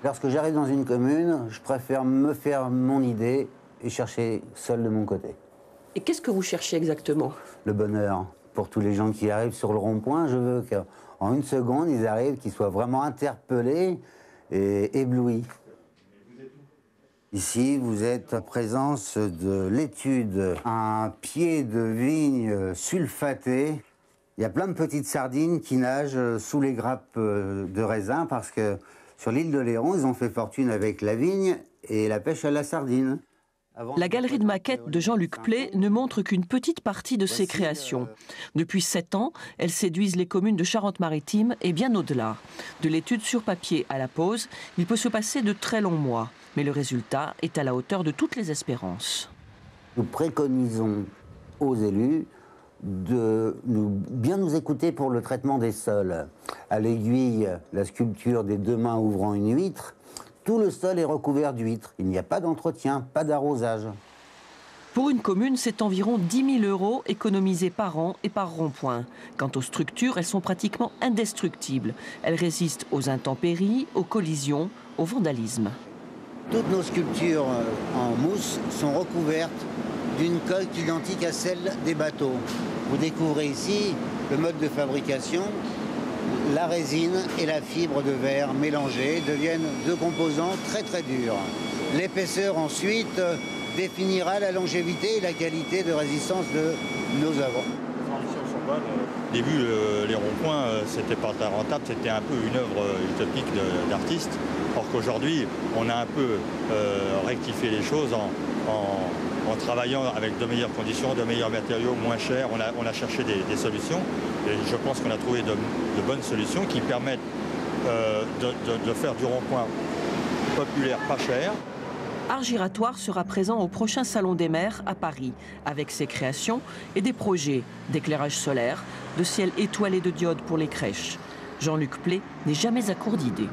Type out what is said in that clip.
Lorsque j'arrive dans une commune, je préfère me faire mon idée et chercher seul de mon côté. Et qu'est-ce que vous cherchez exactement? Le bonheur. Pour tous les gens qui arrivent sur le rond-point, je veux qu'en une seconde, ils arrivent, qu'ils soient vraiment interpellés et éblouis. Ici, vous êtes en présence de l'étude. Un pied de vigne sulfaté. Il y a plein de petites sardines qui nagent sous les grappes de raisin parce que sur l'île de Léron, ils ont fait fortune avec la vigne et la pêche à la sardine. La galerie de maquettes de Jean-Luc Play ne montre qu'une petite partie de ses créations. Depuis 7 ans, elles séduisent les communes de Charente-Maritime et bien au-delà. De l'étude sur papier à la pose, il peut se passer de très longs mois. Mais le résultat est à la hauteur de toutes les espérances. Nous préconisons aux élus de bien nous écouter pour le traitement des sols. À l'aiguille, la sculpture des 2 mains ouvrant une huître, tout le sol est recouvert d'huîtres. Il n'y a pas d'entretien, pas d'arrosage. Pour une commune, c'est environ 10 000 € économisés par an et par rond-point. Quant aux structures, elles sont pratiquement indestructibles. Elles résistent aux intempéries, aux collisions, au vandalisme. Toutes nos sculptures en mousse sont recouvertes d'une colle identique à celle des bateaux. Vous découvrez ici le mode de fabrication. La résine et la fibre de verre mélangées deviennent 2 composants très très durs. L'épaisseur ensuite définira la longévité et la qualité de résistance de nos œuvres. Au début, les ronds-points, c'était pas très rentable, c'était un peu une œuvre utopique d'artiste. Or qu'aujourd'hui, on a un peu rectifié les choses en travaillant avec de meilleures conditions, de meilleurs matériaux, moins chers. On a cherché des solutions et je pense qu'on a trouvé de bonnes solutions qui permettent de faire du rond-point populaire pas cher. Art Giratoire sera présent au prochain Salon des maires à Paris, avec ses créations et des projets d'éclairage solaire, de ciel étoilé de diodes pour les crèches. Jean-Luc Play n'est jamais à court d'idées.